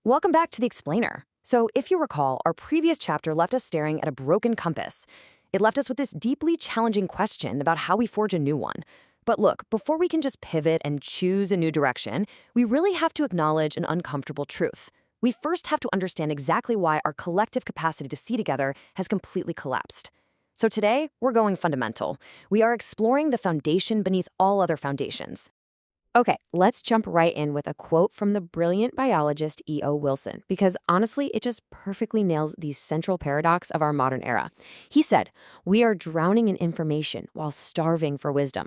Welcome back to The Explainer. So, if you recall, our previous chapter left us staring at a broken compass. It left us with this deeply challenging question about how we forge a new one. But look, before we can just pivot and choose a new direction, we really have to acknowledge an uncomfortable truth. We first have to understand exactly why our collective capacity to see together has completely collapsed. So today, we're going fundamental. We are exploring the foundation beneath all other foundations. Okay, let's jump right in with a quote from the brilliant biologist E.O. Wilson, because honestly, it just perfectly nails the central paradox of our modern era. He said, "We are drowning in information while starving for wisdom."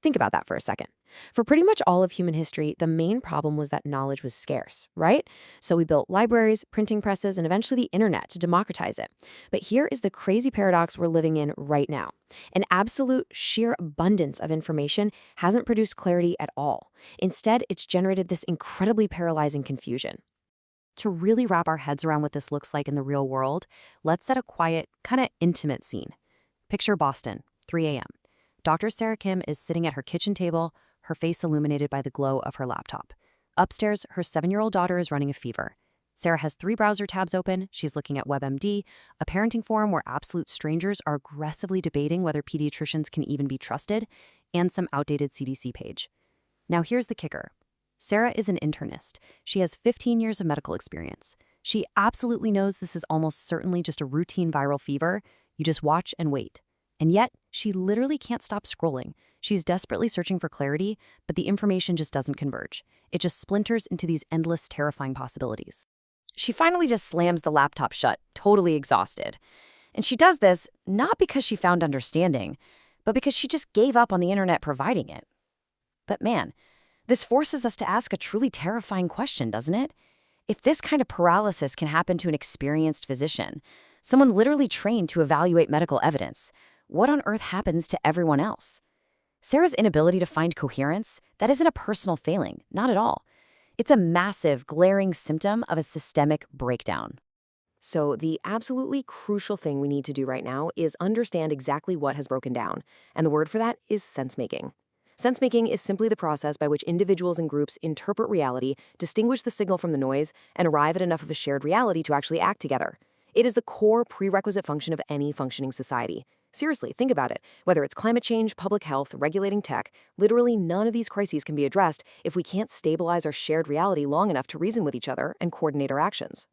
Think about that for a second. For pretty much all of human history, the main problem was that knowledge was scarce, right? So we built libraries, printing presses, and eventually the internet to democratize it. But here is the crazy paradox we're living in right now. An absolute sheer abundance of information hasn't produced clarity at all. Instead, it's generated this incredibly paralyzing confusion. To really wrap our heads around what this looks like in the real world, let's set a quiet, kind of intimate scene. Picture Boston, 3 a.m. Dr. Sarah Kim is sitting at her kitchen table, her face illuminated by the glow of her laptop. Upstairs, her 7-year-old daughter is running a fever. Sarah has 3 browser tabs open. She's looking at WebMD, a parenting forum where absolute strangers are aggressively debating whether pediatricians can even be trusted, and some outdated CDC page. Now here's the kicker. Sarah is an internist. She has 15 years of medical experience. She absolutely knows this is almost certainly just a routine viral fever. You just watch and wait. And yet, she literally can't stop scrolling. She's desperately searching for clarity, but the information just doesn't converge. It just splinters into these endless, terrifying possibilities. She finally just slams the laptop shut, totally exhausted. And she does this not because she found understanding, but because she just gave up on the internet providing it. But man, this forces us to ask a truly terrifying question, doesn't it? If this kind of paralysis can happen to an experienced physician, someone literally trained to evaluate medical evidence, what on earth happens to everyone else? Sarah's inability to find coherence, that isn't a personal failing, not at all. It's a massive, glaring symptom of a systemic breakdown. So the absolutely crucial thing we need to do right now is understand exactly what has broken down, and the word for that is sense-making. Sense-making is simply the process by which individuals and groups interpret reality, distinguish the signal from the noise, and arrive at enough of a shared reality to actually act together. It is the core prerequisite function of any functioning society. Seriously, think about it. Whether it's climate change, public health, regulating tech, literally none of these crises can be addressed if we can't stabilize our shared reality long enough to reason with each other and coordinate our actions.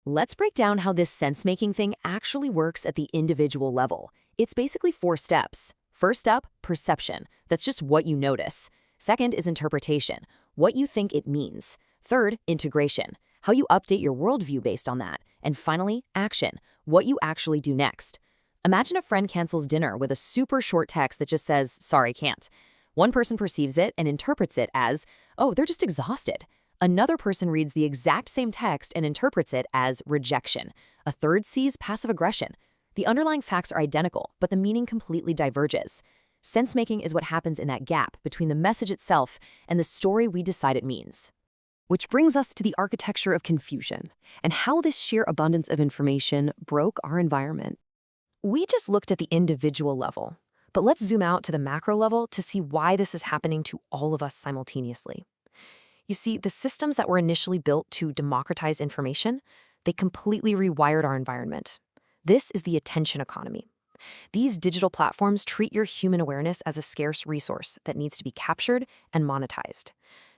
Let's break down how this sense-making thing actually works at the individual level. It's basically 4 steps. First up, perception. That's just what you notice. Second is interpretation, what you think it means. Third, integration, how you update your worldview based on that. And finally, action, what you actually do next. Imagine a friend cancels dinner with a super short text that just says, "Sorry, can't." One person perceives it and interprets it as, "Oh, they're just exhausted." Another person reads the exact same text and interprets it as rejection. A third sees passive aggression. The underlying facts are identical, but the meaning completely diverges. Sense-making is what happens in that gap between the message itself and the story we decide it means. Which brings us to the architecture of confusion and how this sheer abundance of information broke our environment. We just looked at the individual level, but let's zoom out to the macro level to see why this is happening to all of us simultaneously. You see, the systems that were initially built to democratize information, they completely rewired our environment. This is the attention economy. These digital platforms treat your human awareness as a scarce resource that needs to be captured and monetized.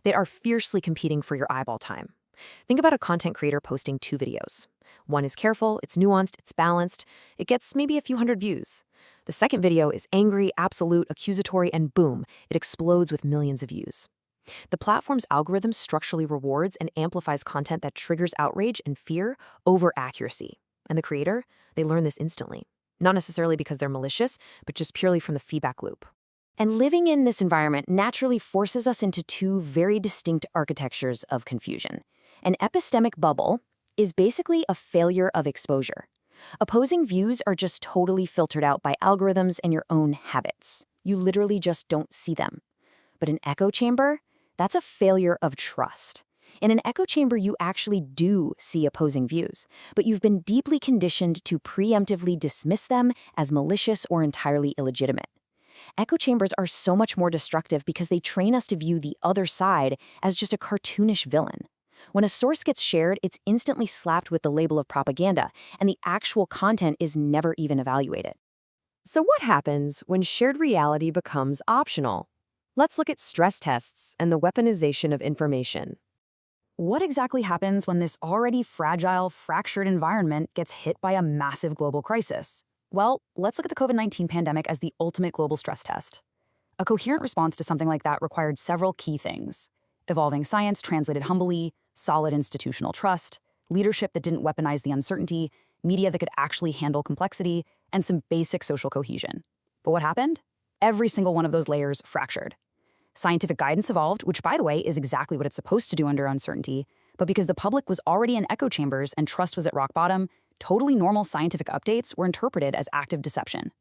They are fiercely competing for your eyeball time. Think about a content creator posting 2 videos. One is careful, it's nuanced, it's balanced, it gets maybe a few hundred views. The second video is angry, absolute, accusatory, and boom, it explodes with millions of views. The platform's algorithm structurally rewards and amplifies content that triggers outrage and fear over accuracy. And the creator, they learn this instantly. Not necessarily because they're malicious, but just purely from the feedback loop. And living in this environment naturally forces us into 2 very distinct architectures of confusion. An epistemic bubble is basically a failure of exposure. Opposing views are just totally filtered out by algorithms and your own habits. You literally just don't see them. But an echo chamber, that's a failure of trust. In an echo chamber, you actually do see opposing views, but you've been deeply conditioned to preemptively dismiss them as malicious or entirely illegitimate. Echo chambers are so much more destructive because they train us to view the other side as just a cartoonish villain. When a source gets shared, it's instantly slapped with the label of propaganda, and the actual content is never even evaluated. So what happens when shared reality becomes optional? Let's look at stress tests and the weaponization of information. What exactly happens when this already fragile, fractured environment gets hit by a massive global crisis? Well, let's look at the COVID-19 pandemic as the ultimate global stress test. A coherent response to something like that required several key things: evolving science translated humbly, solid institutional trust, leadership that didn't weaponize the uncertainty, media that could actually handle complexity, and some basic social cohesion. But what happened? Every single one of those layers fractured. Scientific guidance evolved, which, by the way, is exactly what it's supposed to do under uncertainty, but because the public was already in echo chambers and trust was at rock bottom, totally normal scientific updates were interpreted as active deception.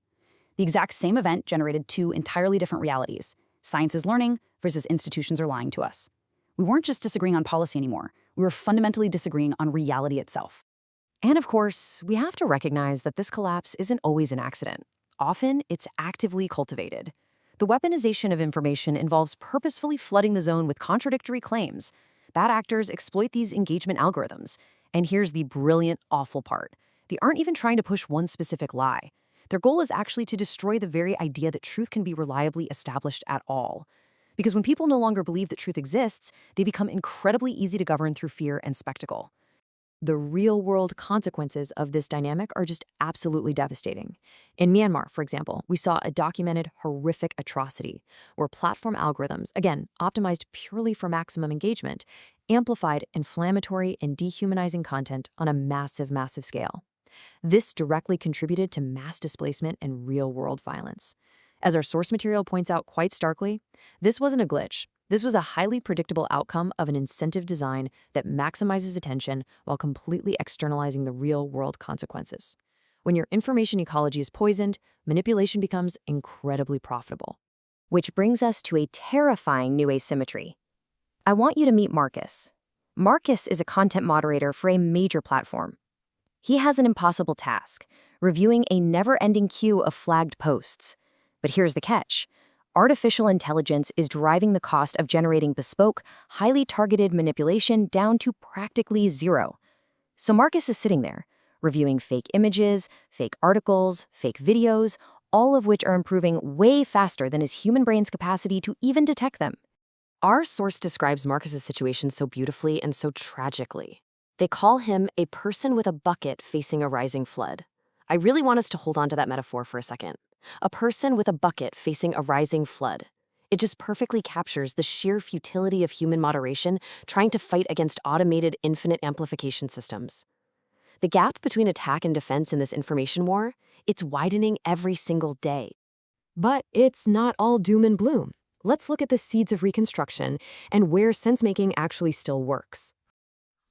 The exact same event generated two entirely different realities: science is learning versus institutions are lying to us. We weren't just disagreeing on policy anymore, we were fundamentally disagreeing on reality itself. And of course, we have to recognize that this collapse isn't always an accident. Often, it's actively cultivated. The weaponization of information involves purposefully flooding the zone with contradictory claims. Bad actors exploit these engagement algorithms. And here's the brilliant, awful part: they aren't even trying to push one specific lie. Their goal is actually to destroy the very idea that truth can be reliably established at all. Because when people no longer believe that truth exists, they become incredibly easy to govern through fear and spectacle. The real-world consequences of this dynamic are just absolutely devastating. In Myanmar, for example, we saw a documented horrific atrocity where platform algorithms, again, optimized purely for maximum engagement, amplified inflammatory and dehumanizing content on a massive, massive scale. This directly contributed to mass displacement and real-world violence. As our source material points out quite starkly, this wasn't a glitch. This was a highly predictable outcome of an incentive design that maximizes attention while completely externalizing the real-world consequences. When your information ecology is poisoned, manipulation becomes incredibly profitable. Which brings us to a terrifying new asymmetry. I want you to meet Marcus. Marcus is a content moderator for a major platform. He has an impossible task: reviewing a never-ending queue of flagged posts. But here's the catch: artificial intelligence is driving the cost of generating bespoke, highly targeted manipulation down to practically zero. So Marcus is sitting there, reviewing fake images, fake articles, fake videos, all of which are improving way faster than his human brain's capacity to even detect them. Our source describes Marcus's situation so beautifully and so tragically. They call him a person with a bucket facing a rising flood. I really want us to hold on to that metaphor for a second. A person with a bucket facing a rising flood. It just perfectly captures the sheer futility of human moderation trying to fight against automated infinite amplification systems. The gap between attack and defense in this information war, it's widening every single day. But it's not all doom and gloom. Let's look at the seeds of reconstruction and where sense-making actually still works.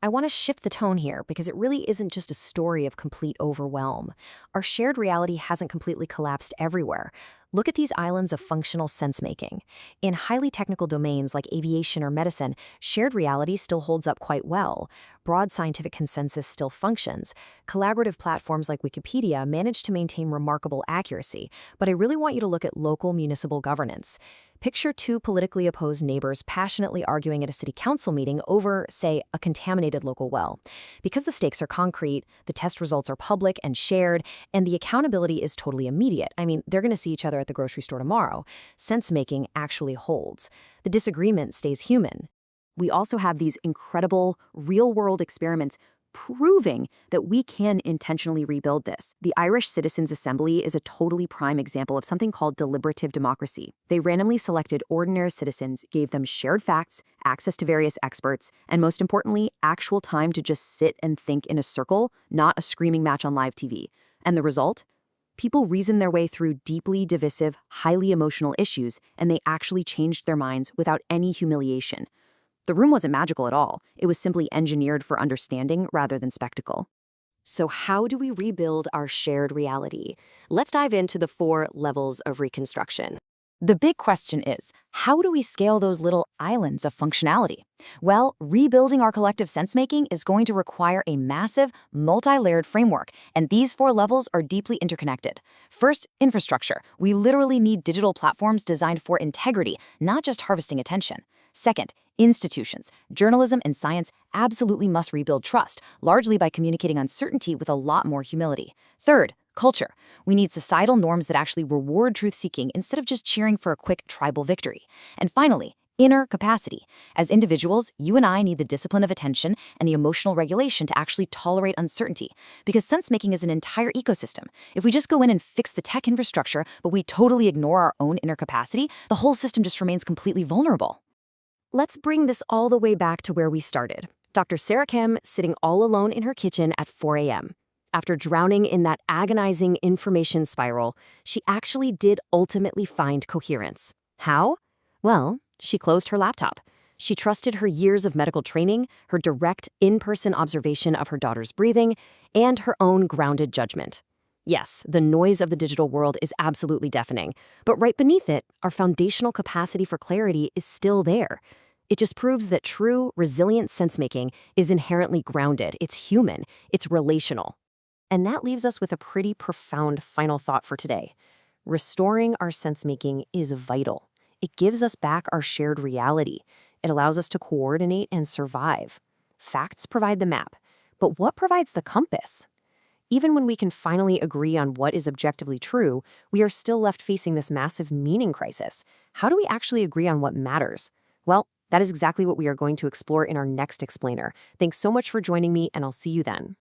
I want to shift the tone here because it really isn't just a story of complete overwhelm. Our shared reality hasn't completely collapsed everywhere. Look at these islands of functional sense-making. In highly technical domains like aviation or medicine, shared reality still holds up quite well. Broad scientific consensus still functions. Collaborative platforms like Wikipedia manage to maintain remarkable accuracy. But I really want you to look at local municipal governance. Picture two politically opposed neighbors passionately arguing at a city council meeting over, say, a contaminated local well. Because the stakes are concrete, the test results are public and shared, and the accountability is totally immediate. I mean, they're going to see each other at the grocery store tomorrow. Sense-making actually holds. The disagreement stays human. We also have these incredible real-world experiments proving that we can intentionally rebuild this. The Irish Citizens' Assembly is a totally prime example of something called deliberative democracy. They randomly selected ordinary citizens, gave them shared facts, access to various experts, and most importantly, actual time to just sit and think in a circle, not a screaming match on live TV. And the result? People reasoned their way through deeply divisive, highly emotional issues, and they actually changed their minds without any humiliation. The room wasn't magical at all. It was simply engineered for understanding rather than spectacle. So how do we rebuild our shared reality? Let's dive into the 4 levels of reconstruction. The big question is, how do we scale those little islands of functionality? Well, rebuilding our collective sense-making is going to require a massive, multi-layered framework, and these 4 levels are deeply interconnected. First, infrastructure. We literally need digital platforms designed for integrity, not just harvesting attention. Second, institutions. Journalism and science absolutely must rebuild trust, largely by communicating uncertainty with a lot more humility. Third, culture. We need societal norms that actually reward truth-seeking instead of just cheering for a quick tribal victory. And finally, inner capacity. As individuals, you and I need the discipline of attention and the emotional regulation to actually tolerate uncertainty, because sense-making is an entire ecosystem. If we just go in and fix the tech infrastructure, but we totally ignore our own inner capacity, the whole system just remains completely vulnerable. Let's bring this all the way back to where we started. Dr. Sarah Kim sitting all alone in her kitchen at 4 a.m. After drowning in that agonizing information spiral, she actually did ultimately find coherence. How? Well, she closed her laptop. She trusted her years of medical training, her direct in-person observation of her daughter's breathing, and her own grounded judgment. Yes, the noise of the digital world is absolutely deafening, but right beneath it, our foundational capacity for clarity is still there. It just proves that true, resilient sense-making is inherently grounded, it's human, it's relational. And that leaves us with a pretty profound final thought for today. Restoring our sense-making is vital. It gives us back our shared reality. It allows us to coordinate and survive. Facts provide the map, but what provides the compass? Even when we can finally agree on what is objectively true, we are still left facing this massive meaning crisis. How do we actually agree on what matters? Well, that is exactly what we are going to explore in our next explainer. Thanks so much for joining me, and I'll see you then.